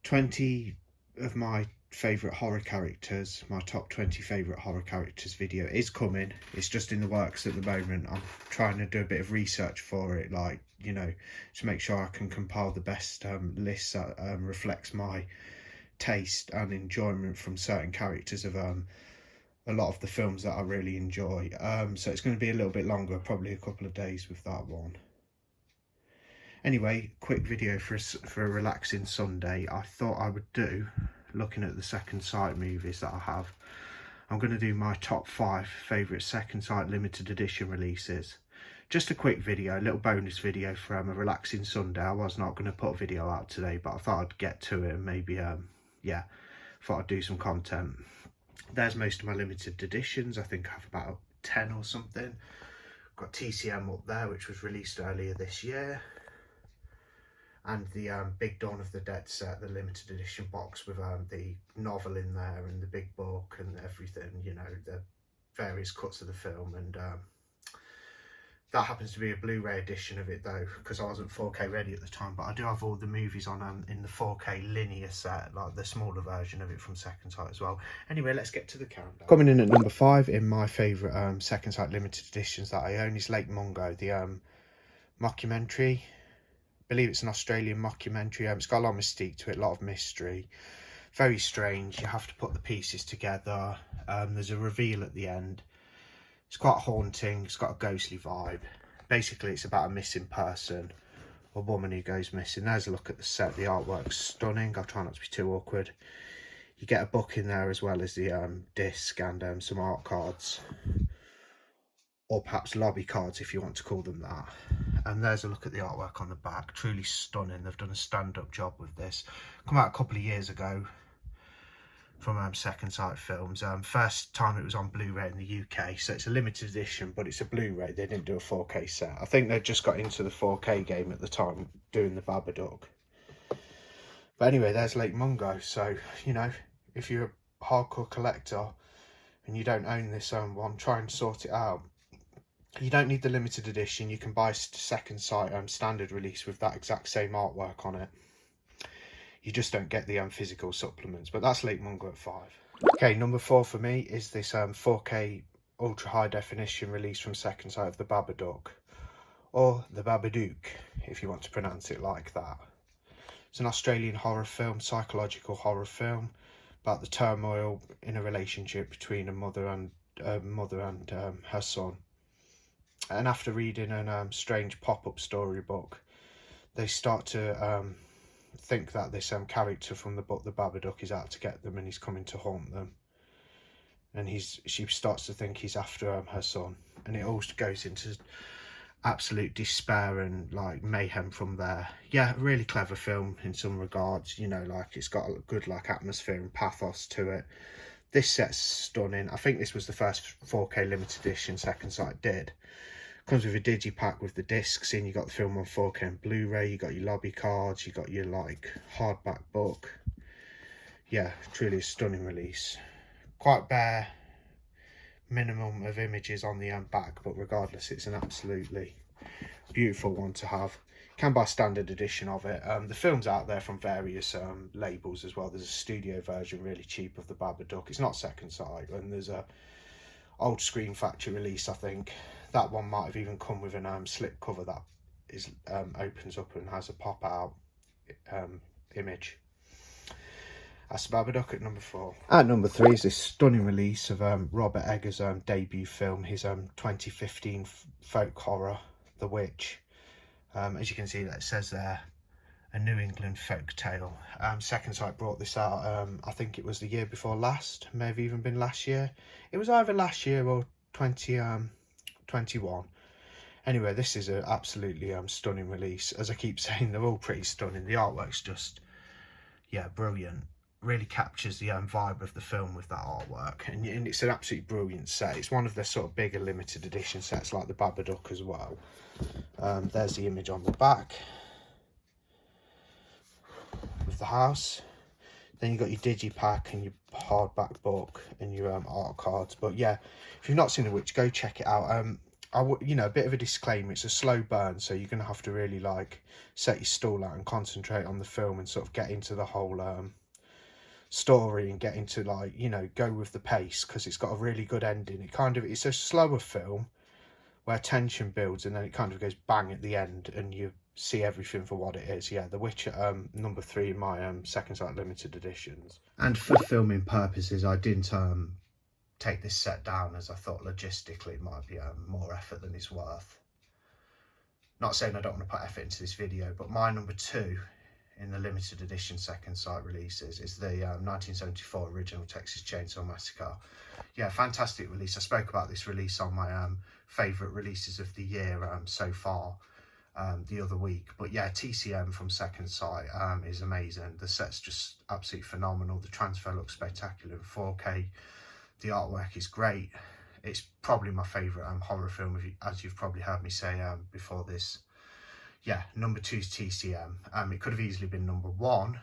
20 of my favourite horror characters, my top 20 favourite horror characters video is coming. It's just in the works at the moment. I'm trying to do a bit of research for it, like, you know, to make sure I can compile the best list that reflects my taste and enjoyment from certain characters of a lot of the films that I really enjoy. So it's going to be a little bit longer, probably a couple of days with that one. Anyway, quick video for a relaxing Sunday. I thought I would do, looking at the Second Sight movies that I have, I'm going to do my top 5 favourite Second Sight limited edition releases. Just a quick video, a little bonus video for a relaxing Sunday. I was not going to put a video out today, but I thought I'd get to it and maybe, yeah, thought I'd do some content. There's most of my limited editions. I think I have about 10 or something. Got TCM up there, which was released earlier this year. And the Big Dawn of the Dead set, the limited edition box with the novel in there and the big book and everything, you know, the various cuts of the film. And that happens to be a Blu-ray edition of it though, because I wasn't 4K ready at the time, but I do have all the movies on in the 4K linear set, like the smaller version of it from Second Sight as well. Anyway, let's get to the countdown. Coming in at number 5 in my favourite Second Sight limited editions that I own is Lake Mungo, the mockumentary. I believe it's an Australian mockumentary. It's got a lot of mystique to it, a lot of mystery. Very strange. You have to put the pieces together. There's a reveal at the end. It's quite haunting. It's got a ghostly vibe. Basically, it's about a missing person, a woman who goes missing. There's a look at the set. The artwork's stunning. I'll try not to be too awkward. You get a book in there as well as the disc and some art cards. Or perhaps lobby cards if you want to call them that. And there's a look at the artwork on the back, truly stunning. They've done a stand-up job with this. Come out a couple of years ago from Second Sight Films. First time it was on Blu-ray in the UK, so it's a limited edition, but it's a Blu-ray. They didn't do a 4K set. I think they just got into the 4K game at the time, doing the Babadook. But anyway, there's Lake Mungo. So, you know, if you're a hardcore collector and you don't own this one, try and sort it out. You don't need the limited edition. You can buy Second Sight standard release with that exact same artwork on it. You just don't get the physical supplements. But that's Lake Mungo at 5. Okay, number 4 for me is this 4K ultra high definition release from Second Sight of the Babadook, or the Babadook, if you want to pronounce it like that. It's an Australian horror film, psychological horror film about the turmoil in a relationship between a mother and her son. And after reading a strange pop-up storybook, they start to think that this character from the book, The Babadook, is out to get them and he's coming to haunt them. And she starts to think he's after her son. And it all goes into absolute despair and like mayhem from there. Yeah, really clever film in some regards. You know, like it's got a good like atmosphere and pathos to it. This set's stunning. I think this was the first 4K limited edition Second Sight did. Comes with a digipack with the discs in. You got the film on 4K and Blu-ray. You got your lobby cards. You got your like hardback book. Yeah, truly a stunning release. Quite bare minimum of images on the back, but regardless, it's an absolutely beautiful one to have. You can buy a standard edition of it. The film's out there from various labels as well. There's a studio version really cheap of the Babadook. It's not Second Sight, and there's a old Screen Factory release. I think that one might have even come with an slip cover that is opens up and has a pop out image. That's the Babadook at number 4. At number 3 is this stunning release of Robert Eggers' debut film, his 2015 folk horror, The Witch. As you can see, that it says there, a New England folk tale. Second Sight brought this out, I think it was the year before last, may have even been last year. It was either last year or 2021. Anyway, this is an absolutely stunning release. As I keep saying, they're all pretty stunning. The artwork's just, yeah, brilliant. Really captures the vibe of the film with that artwork, and it's an absolutely brilliant set. It's one of their sort of bigger limited edition sets like the Babadook as well. There's the image on the back with the house. Then you've got your digipack and your hardback book and your art cards. But yeah, if you've not seen The Witch, go check it out. you know, a bit of a disclaimer, it's a slow burn, so you're going to have to really like set your stall out and concentrate on the film and sort of get into the whole story and get into, like, you know, go with the pace, because it's got a really good ending. It's a slower film where tension builds and then it kind of goes bang at the end and you see everything for what it is. Yeah, The Witcher, number 3 in my second sight limited editions. And for filming purposes, I didn't take this set down, as I thought logistically it might be more effort than it's worth. Not saying I don't want to put effort into this video, but my number 2 in the limited edition second sight releases is the 1974 original Texas Chainsaw Massacre. Yeah, fantastic release. I spoke about this release on my favourite releases of the year so far the other week. But yeah, TCM from Second Sight is amazing. The set's just absolutely phenomenal. The transfer looks spectacular in 4K. The artwork is great. It's probably my favourite horror film, as you've probably heard me say before this. Yeah, number 2 is TCM. It could have easily been number 1,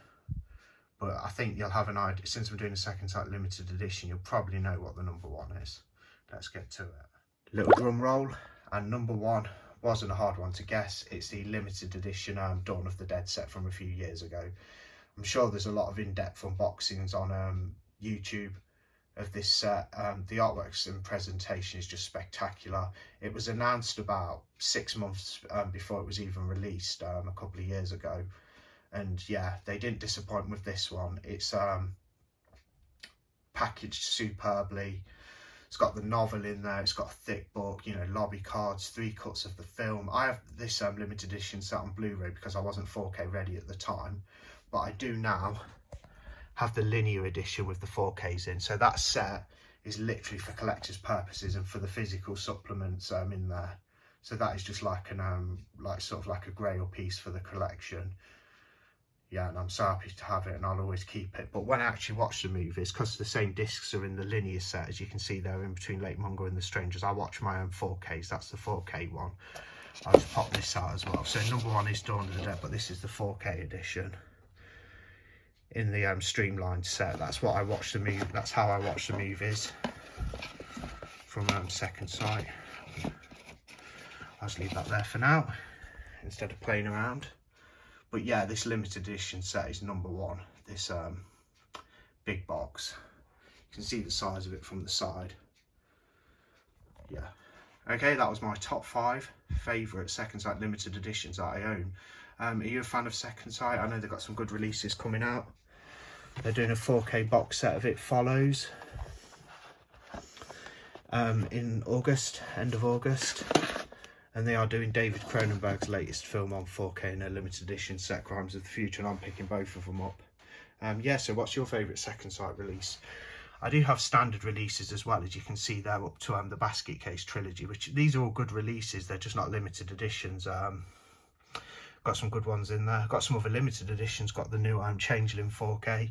but I think you'll have an idea. Since I'm doing a second sight limited edition, you'll probably know what the number 1 is. Let's get to it. Little drum roll, and number 1 wasn't a hard one to guess. It's the limited edition Dawn of the Dead set from a few years ago. I'm sure there's a lot of in-depth unboxings on YouTube of this set. The artworks and presentation is just spectacular. It was announced about 6 months before it was even released a couple of years ago, and yeah, they didn't disappoint with this one. It's packaged superbly. It's got the novel in there, it's got a thick book, you know, lobby cards, 3 cuts of the film. I have this limited edition set on Blu-ray because I wasn't 4K ready at the time, but I do now have the linear edition with the 4Ks in. So that set is literally for collector's purposes and for the physical supplements in there. So that is just like an sort of like a grail piece for the collection. Yeah, and I'm so happy to have it, and I'll always keep it. But when I actually watch the movies, because the same discs are in the linear set, as you can see there in between Lake Mungo and The Strangers, I watch my own 4Ks. That's the 4K one. I'll just pop this out as well. So number 1 is Dawn of the Dead, but this is the 4K edition in the streamlined set. That's what I watch the movie. That's how I watch the movies from Second Sight. I'll just leave that there for now instead of playing around. But yeah, this limited edition set is number 1. This big box. You can see the size of it from the side. Yeah. Okay, that was my top 5 favourite Second Sight limited editions that I own. Are you a fan of Second Sight? I know they've got some good releases coming out. They're doing a 4K box set of It Follows in August, end of August. And they are doing David Cronenberg's latest film on 4K in a limited edition set, Crimes of the Future, and I'm picking both of them up. Yeah, so what's your favourite Second Sight release? I do have standard releases as well, as you can see there, up to the Basket Case trilogy, which these are all good releases. They're just not limited editions. Got some good ones in there. Got some other limited editions. Got the new Changeling 4K.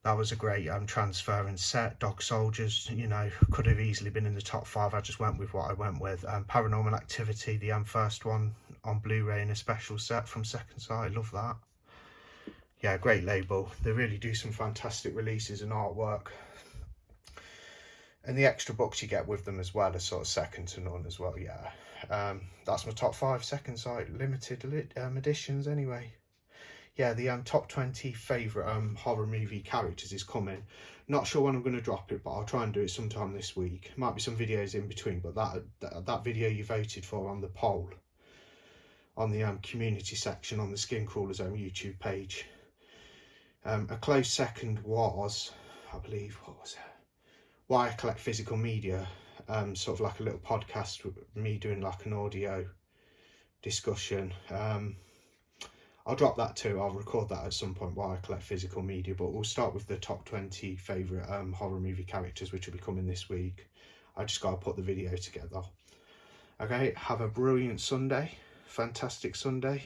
That was a great transfer and set. Dog Soldiers, you know, could have easily been in the top 5. I just went with what I went with. Paranormal Activity, the first one on Blu-ray in a special set from Second Sight. Love that. Yeah, great label. They really do some fantastic releases and artwork. And the extra books you get with them as well are sort of second to none as well. Yeah, that's my top 5 Second Sight limited editions anyway. Yeah, the top 20 favourite horror movie characters is coming. Not sure when I'm going to drop it, but I'll try and do it sometime this week. Might be some videos in between, but that video you voted for on the poll on the community section on the Skin Crawlers YouTube page. A close second was, I believe, what was it? Why I Collect Physical Media. Sort of like a little podcast with me doing like an audio discussion. I'll drop that too. I'll record that at some point while I collect physical media, but we'll start with the top 20 favourite horror movie characters, which will be coming this week. I just got to put the video together. Okay, have a brilliant Sunday. Fantastic Sunday.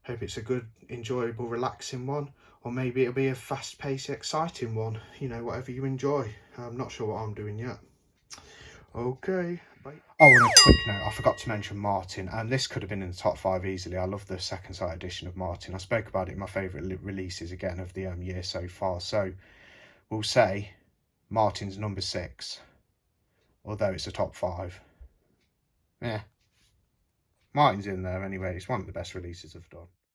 Hope it's a good, enjoyable, relaxing one. Or maybe it'll be a fast-paced, exciting one. You know, whatever you enjoy. I'm not sure what I'm doing yet. Okay, bye. Oh, and a quick note, I forgot to mention Martin, and this could have been in the top 5 easily. I love the Second Sight edition of Martin. I spoke about it in my favourite releases again of the year so far. So we'll say Martin's number 6, although it's a top 5. Yeah. Martin's in there anyway. It's one of the best releases I've done.